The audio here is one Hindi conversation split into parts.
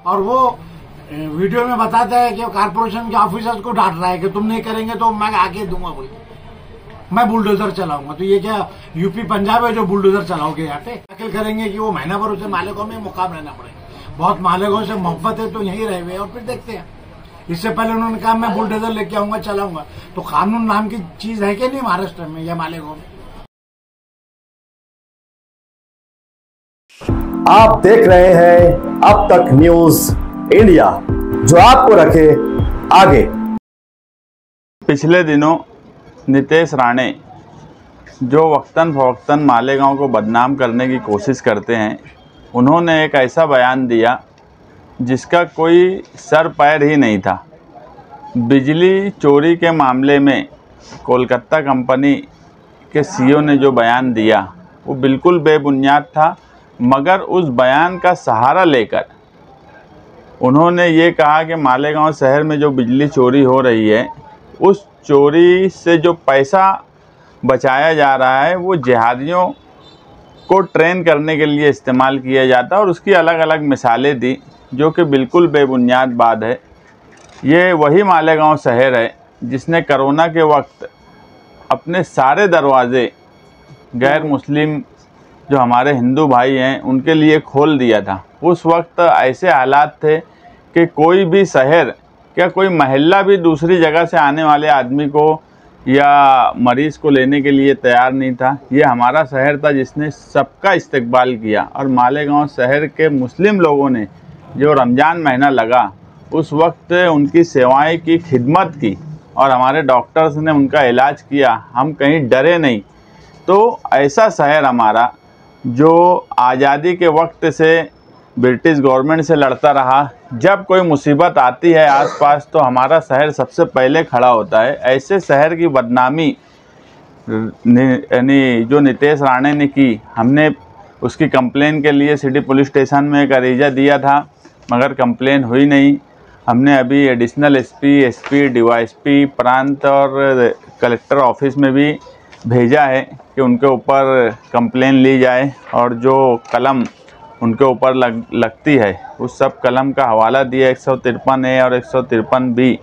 और वो वीडियो में बताता है कि कारपोरेशन के ऑफिसर्स को डांट रहा है कि तुम नहीं करेंगे तो मैं आगे दूंगा, बोल मैं बुलडोजर चलाऊंगा। तो ये क्या यूपी पंजाब है जो बुलडोजर चलाओगे यहाँ पे? दाखिल करेंगे कि वो महीना भर उसे मालिकों में मुकाम रहना पड़ेगा। बहुत मालिकों से मोहब्बत है तो यहीं रहे हुए और फिर देखते हैं। इससे पहले उन्होंने कहा मैं बुलडोजर लेके आऊंगा, चलाऊंगा। तो कानून नाम की चीज है कि नहीं महाराष्ट्र में या मालिकों में? आप देख रहे हैं अब तक न्यूज इंडिया, जो आपको रखे आगे। पिछले दिनों नितेश राणे जो वक्तन फवक्तन मालेगांव को बदनाम करने की कोशिश करते हैं, उन्होंने एक ऐसा बयान दिया जिसका कोई सर पैर ही नहीं था। बिजली चोरी के मामले में कोलकाता कंपनी के सीईओ ने जो बयान दिया वो बिल्कुल बेबुनियाद था, मगर उस बयान का सहारा लेकर उन्होंने ये कहा कि मालेगांव शहर में जो बिजली चोरी हो रही है, उस चोरी से जो पैसा बचाया जा रहा है वो जिहादियों को ट्रेन करने के लिए इस्तेमाल किया जाता है, और उसकी अलग अलग मिसालें दी जो कि बिल्कुल बेबुनियाद बात है। ये वही मालेगांव शहर है जिसने कोरोना के वक्त अपने सारे दरवाजे गैर मुस्लिम जो हमारे हिंदू भाई हैं उनके लिए खोल दिया था। उस वक्त ऐसे हालात थे कि कोई भी शहर, क्या कोई मोहल्ला भी दूसरी जगह से आने वाले आदमी को या मरीज़ को लेने के लिए तैयार नहीं था। ये हमारा शहर था जिसने सबका इस्तकबाल किया, और मालेगांव शहर के मुस्लिम लोगों ने जो रमज़ान महीना लगा उस वक्त उनकी सेवाएं की, खिदमत की, और हमारे डॉक्टर्स ने उनका इलाज किया। हम कहीं डरे नहीं। तो ऐसा शहर हमारा जो आज़ादी के वक्त से ब्रिटिश गवर्नमेंट से लड़ता रहा, जब कोई मुसीबत आती है आसपास तो हमारा शहर सबसे पहले खड़ा होता है। ऐसे शहर की बदनामी यानी जो नितेश राणे ने की, हमने उसकी कंप्लेन के लिए सिटी पुलिस स्टेशन में एक अरीजा दिया था, मगर कंप्लेन हुई नहीं। हमने अभी एडिशनल एसपी, डीवाईएसपी प्रांत और कलेक्टर ऑफिस में भी भेजा है कि उनके ऊपर कंप्लेन ली जाए, और जो कलम उनके ऊपर लगती है उस सब कलम का हवाला दिया 153A और 153B,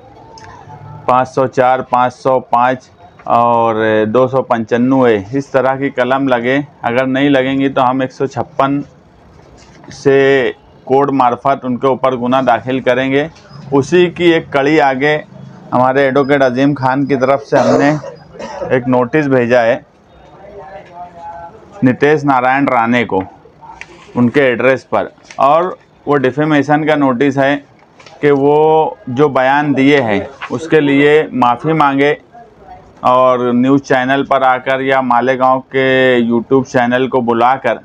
504, 505 और 295A, इस तरह की कलम लगे। अगर नहीं लगेंगी तो हम 156 से कोड मार्फत उनके ऊपर गुना दाखिल करेंगे। उसी की एक कड़ी आगे हमारे एडवोकेट अजीम खान की तरफ से हमने एक नोटिस भेजा है नितेश नारायण राणे को उनके एड्रेस पर, और वो डिफेमेशन का नोटिस है कि वो जो बयान दिए हैं उसके लिए माफ़ी मांगे, और न्यूज़ चैनल पर आकर या मालेगांव के यूट्यूब चैनल को बुलाकर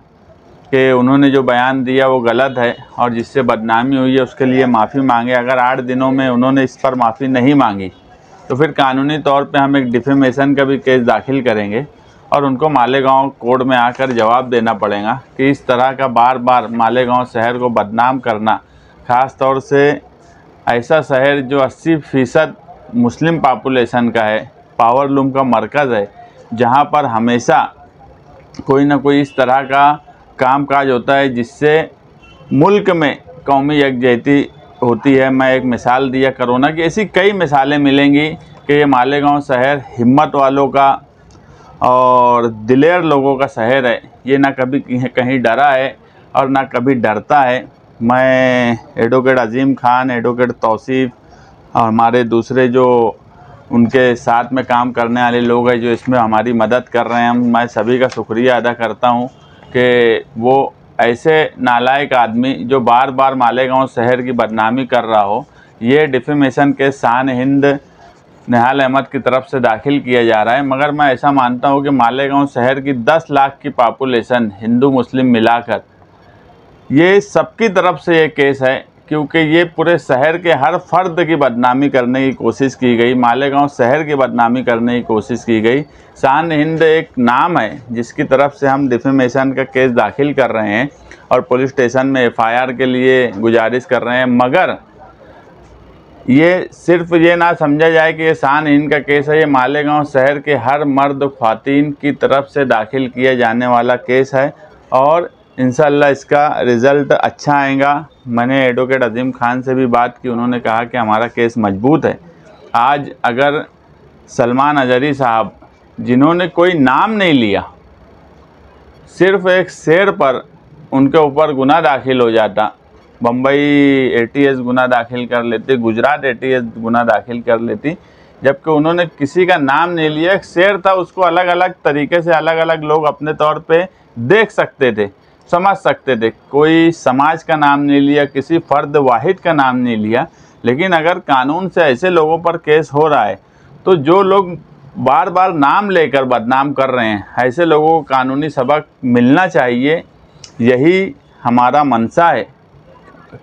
कि उन्होंने जो बयान दिया वो गलत है और जिससे बदनामी हुई है उसके लिए माफ़ी मांगे। अगर 8 दिनों में उन्होंने इस पर माफ़ी नहीं मांगी तो फिर कानूनी तौर पे हम एक डिफेमेशन का भी केस दाखिल करेंगे, और उनको मालेगांव कोर्ट में आकर जवाब देना पड़ेगा कि इस तरह का बार बार मालेगांव शहर को बदनाम करना, ख़ास तौर से ऐसा शहर जो 80% मुस्लिम पॉपुलेशन का है, पावरलूम का मरकज़ है, जहां पर हमेशा कोई ना कोई इस तरह का कामकाज होता है जिससे मुल्क में कौमी यकजहती होती है। मैं एक मिसाल दिया कोरोना की, ऐसी कई मिसालें मिलेंगी कि ये मालेगांव शहर हिम्मत वालों का और दिलेर लोगों का शहर है। ये ना कभी कहीं डरा है और ना कभी डरता है। मैं एडवोकेट अजीम खान, एडवोकेट तौसीफ और हमारे दूसरे जो उनके साथ में काम करने वाले लोग हैं जो इसमें हमारी मदद कर रहे हैं, मैं सभी का शुक्रिया अदा करता हूं कि वो ऐसे नालायक आदमी जो बार बार मालेगांव शहर की बदनामी कर रहा हो, ये डिफेमेशन के शान हिंद निहाल अहमद की तरफ से दाखिल किया जा रहा है। मगर मैं ऐसा मानता हूं कि मालेगांव शहर की 10 लाख की पॉपुलेशन, हिंदू मुस्लिम मिलाकर, ये सबकी तरफ से ये केस है, क्योंकि ये पूरे शहर के हर फर्द की बदनामी करने की कोशिश की गई, मालेगांव शहर की बदनामी करने की कोशिश की गई। शान हिंद एक नाम है जिसकी तरफ से हम डिफेमेशन का केस दाखिल कर रहे हैं और पुलिस स्टेशन में FIR के लिए गुजारिश कर रहे हैं। मगर ये सिर्फ ये ना समझा जाए कि ये शान हिंद का केस है, ये मालेगांव शहर के हर मर्द ख्वातीन की तरफ से दाखिल किया जाने वाला केस है, और इंशाल्लाह इसका रिज़ल्ट अच्छा आएगा। मैंने एडवोकेट अजीम खान से भी बात की, उन्होंने कहा कि हमारा केस मजबूत है। आज अगर सलमान अजहरी साहब, जिन्होंने कोई नाम नहीं लिया, सिर्फ एक शेर पर उनके ऊपर गुनाह दाखिल हो जाता, बम्बई एटीएस गुनाह दाखिल कर लेती, गुजरात एटीएस गुनाह दाखिल कर लेती, जबकि उन्होंने किसी का नाम नहीं लिया। एक शेर था, उसको अलग अलग तरीके से अलग अलग लोग अपने तौर पे देख सकते थे, समझ सकते थे। कोई समाज का नाम नहीं लिया, किसी फ़र्द वाहिद का नाम नहीं लिया। लेकिन अगर कानून से ऐसे लोगों पर केस हो रहा है, तो जो लोग बार बार नाम लेकर बदनाम कर रहे हैं, ऐसे लोगों को कानूनी सबक मिलना चाहिए। यही हमारा मंशा है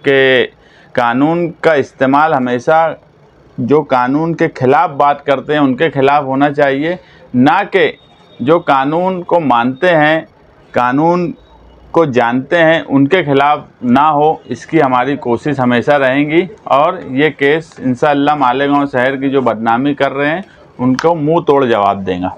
कि कानून का इस्तेमाल हमेशा जो कानून के ख़िलाफ़ बात करते हैं उनके ख़िलाफ़ होना चाहिए, ना कि जो कानून को मानते हैं, कानून को जानते हैं, उनके ख़िलाफ़ ना हो। इसकी हमारी कोशिश हमेशा रहेगी। और ये केस इंशाअल्लाह मालेगांव शहर की जो बदनामी कर रहे हैं उनको मुंह तोड़ जवाब देगा।